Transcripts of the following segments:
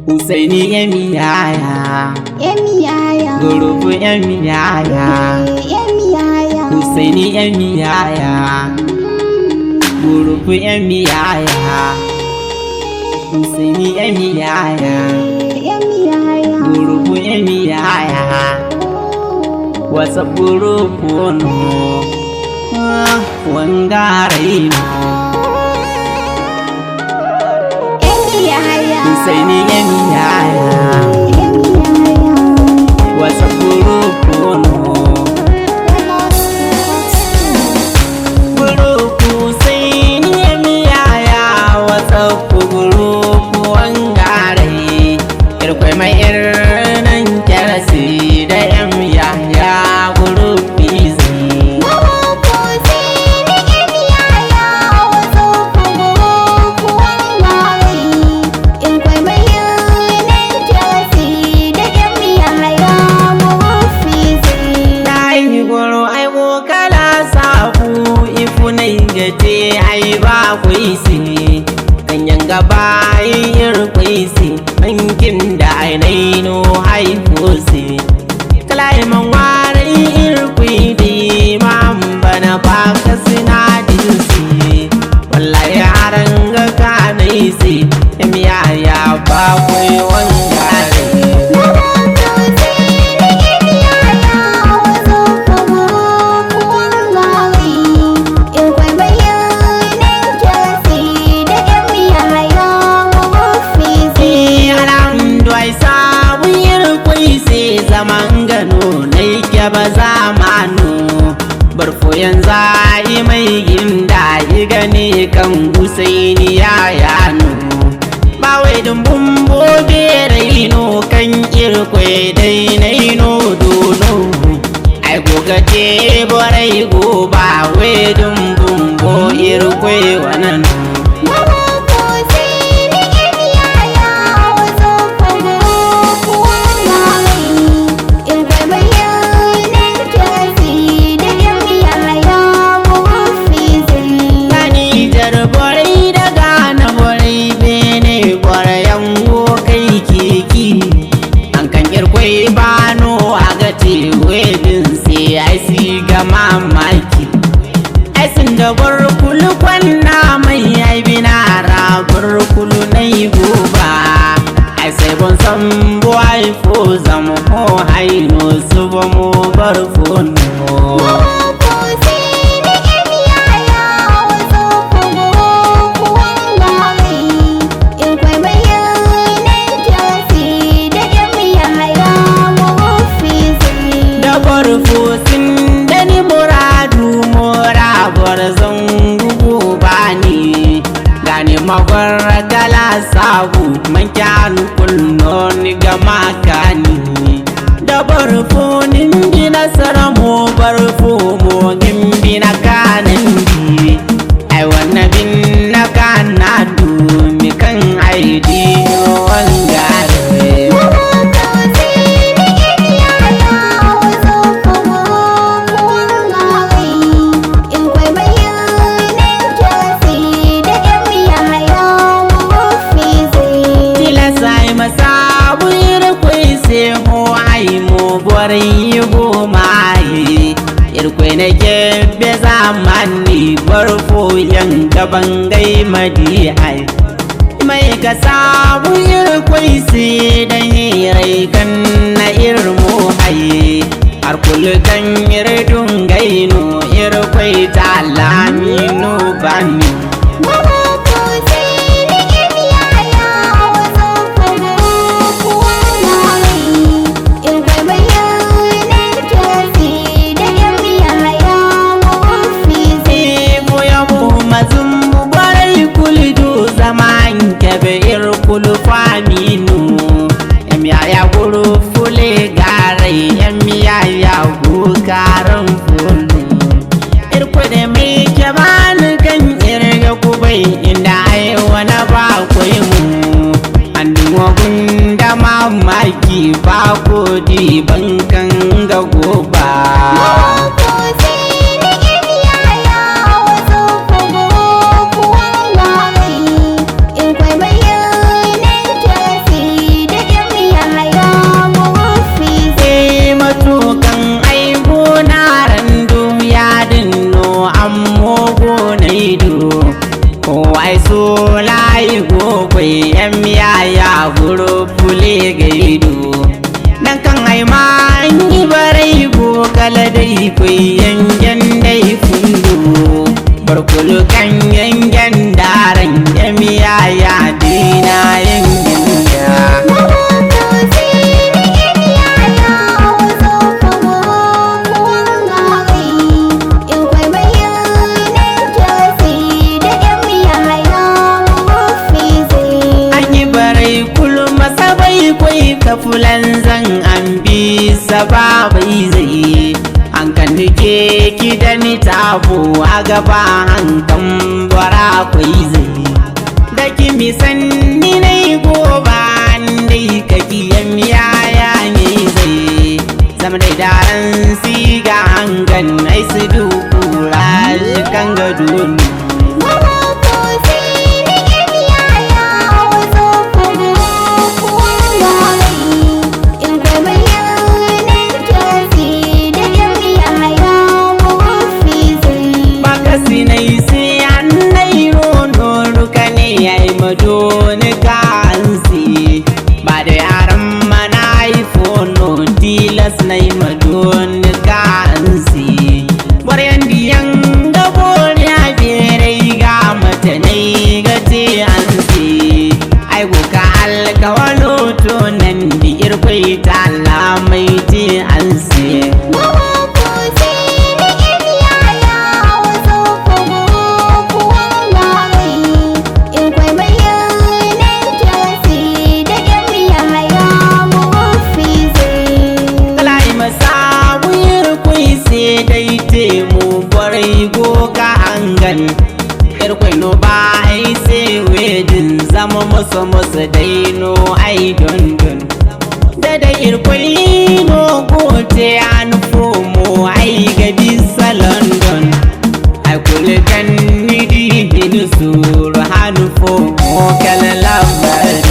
Hussaini yahaya, gurupu yahaya, Hussaini yahaya, gurupu yahaya, Hussaini yahaya, gurupu yahaya, wasa gurupu no wangarai no Hussaini yahaya, wasa gurupu no gurupu Hussaini yahaya, wasa gurupu wangarai irkwai mai irnan kyarasi da yahaya gurupi zai ai ba kwaisi ganyen gaba yin kwaisi bankin da ainihin no haifosi kalaiman wari irkwidi bana baka sinadinsi wallahi haran ga kanaisi yahaya ba kwai wangare zaman gano na yake ba zamanu barfo yanzu yi mai ginda yi gane kan Hussaini yahaya ba wai dumbun bobe raino kan irkwai dai na ino dono ai gogace borai goba wai dumbun bo irkwai wannan mamaki ai sun da barkulu kwanna mai ai binara barkulu na yi goba ai sai bon san boy fo zama ho haino su ba mu barfo no magwara kala sabu man kyanu kulno ni ga makani da barfonin gina saramo barfo mo gimbi na kanan bi ai wannan bin na kana dumi kan aidi wangare irkwai na gebe zamani barfo yan gaban gai madi ai mai ka samu irkwai sai da hirai kan na irmo ai har kulkan irdun gaino irkwai ta lamino bani kulu faminu yahaya guru fule garai yahaya gukaran fulu irkwade mai kebani kan irga kubai inda ai wani ba kwai mu annuwa gunda mamaki ba kodi bankan ga goba wai so layi gokwai yan yaya guru fule gaido nan kan haima an yi barai go kala dai kwai yangen dai fundu barkulu kan yangen daren yan yaya dina yangen da ka fulan zan an bi sababai zai an kan nike ki da ni tabo a gaba hankan bara kwai zai da ki mi san ni nai goba dai ka ki yan yaya ne zai zama dai daran siga hangan ai su dukura kan gado ni madoni kansi ba da yaran mana iPhone tilas na yi madoni kansi waryan diyan gabo ya bere ga mata na yi gace ansi ai goka alkawalo to nan di irkwai ta lamai ce ansi irkwai no ba ai sai wedin zama musu daino ai dondon da irkwai no gote an fomo ai gabi sa London ai kulkan ni di hin sur han fomo kala labari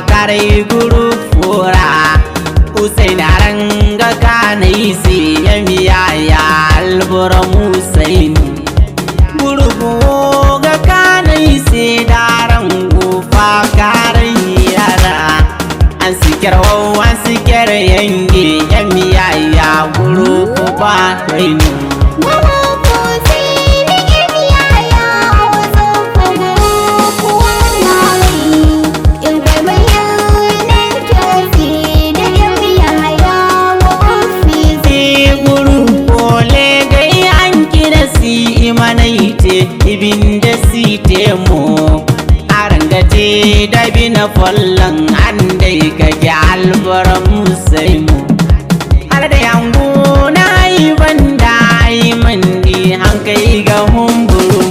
karai guru fura usaina ranga kanai si yamiya ya albura musaini guru ga kanai si daran gufa karai yara an sikir yange yamiya ya guru ba kainu ibin da site mu arangate da bina fallan an dai ka ga albar musai mu har da yango na yi banda yi mandi hankai ga humburu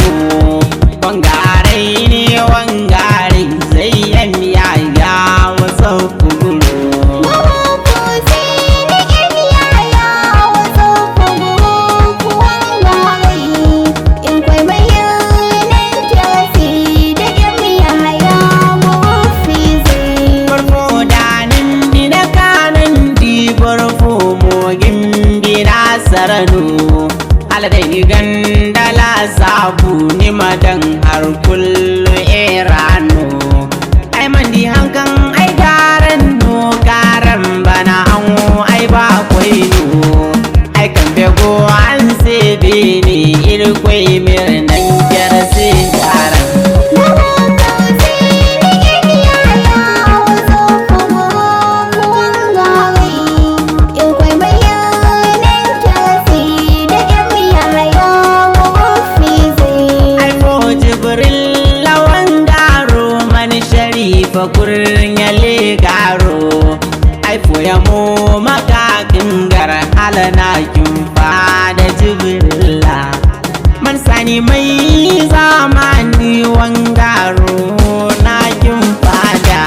wangare ne wangare zai yan yaya wasu kuguru aladai gandala sabu ni madan har kullu irano ai mandi hankan ai garan no garan bana an ai ba kwai no ai kan bego an se be ni irkwai mirnan jarse garan kurin ya legaro ai foya mu makakin gar halana kin fada jibrilla man sani mai zamani wangaro na kin fada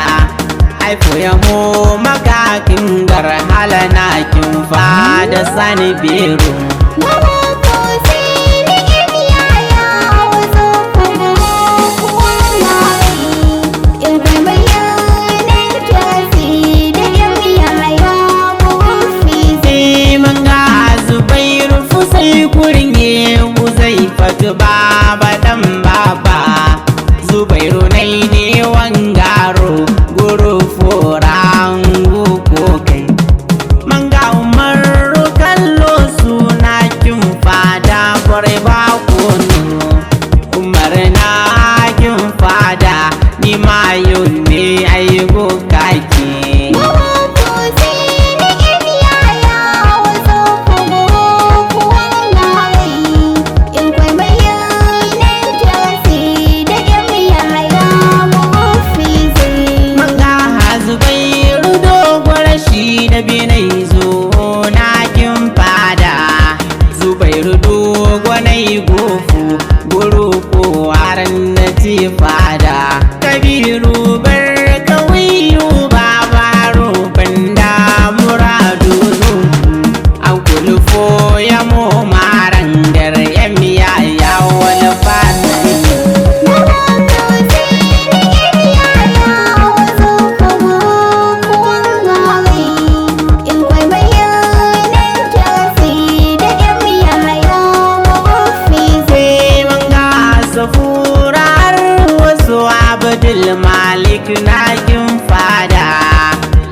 ai foya mu makakin gar halana kin fada sani biro Mama ko sai ni yaya baba dan baba Zubairu nai ne wangaro guru foran ko kai manga umaru kallo suna kin fada kwarai ba kono umar na kin fada ni ma yau ne ai go kake binai zo na kin fada Zubairu dogonai gofu guru ko waran na ti fada Kabiru bar kawiyu babaro banda muradu zo an kulfo ya mo marangar yamiya ya wani fata Malik na kin fada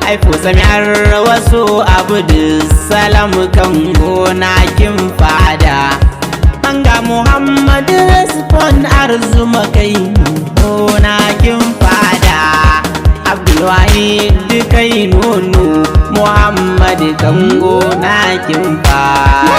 haifu samiyar wasu abdul salam kan gona kin fada manga muhammad respond arzuma kai gona kin fada abdul wahid kai nono muhammad kan gona kin fada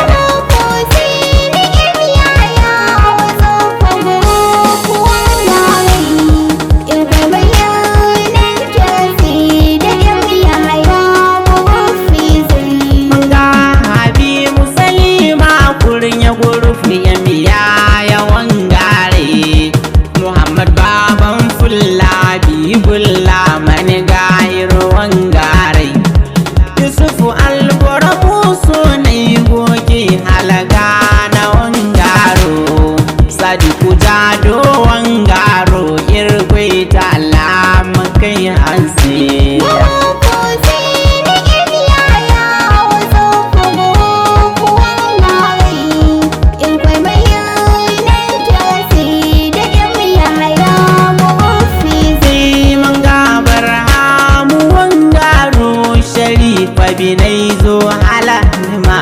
binai zo halima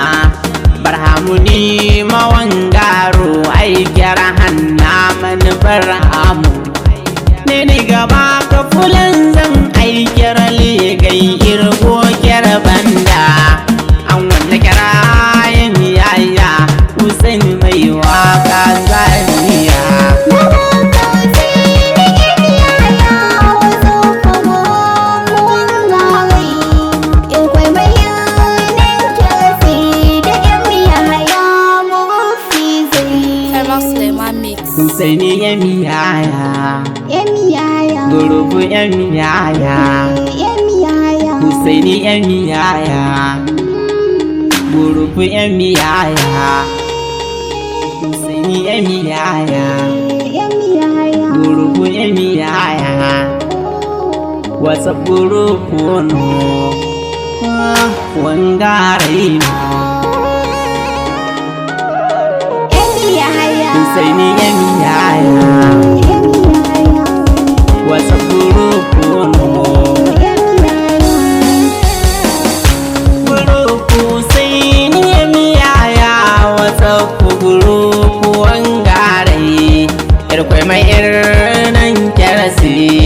barhamu ni mawangaro ai gyara hanna man barhamu ne ne gaba ka fulan zan ai gyara legai irgo gyara banda an wanne gyara yin yaya Hussein mai waka zaniya Husaini yamiyaya gurubu yamiyaya Husaini yamiyaya gurubu yamiyaya Husaini yamiyaya gurubu yamiyaya wasa gurubu no wangare no Husaini yamiyaya wasa gurupu no gurupu Husaini yamiyaya wasa gurupu wangare irkwai mai irnan kyarasi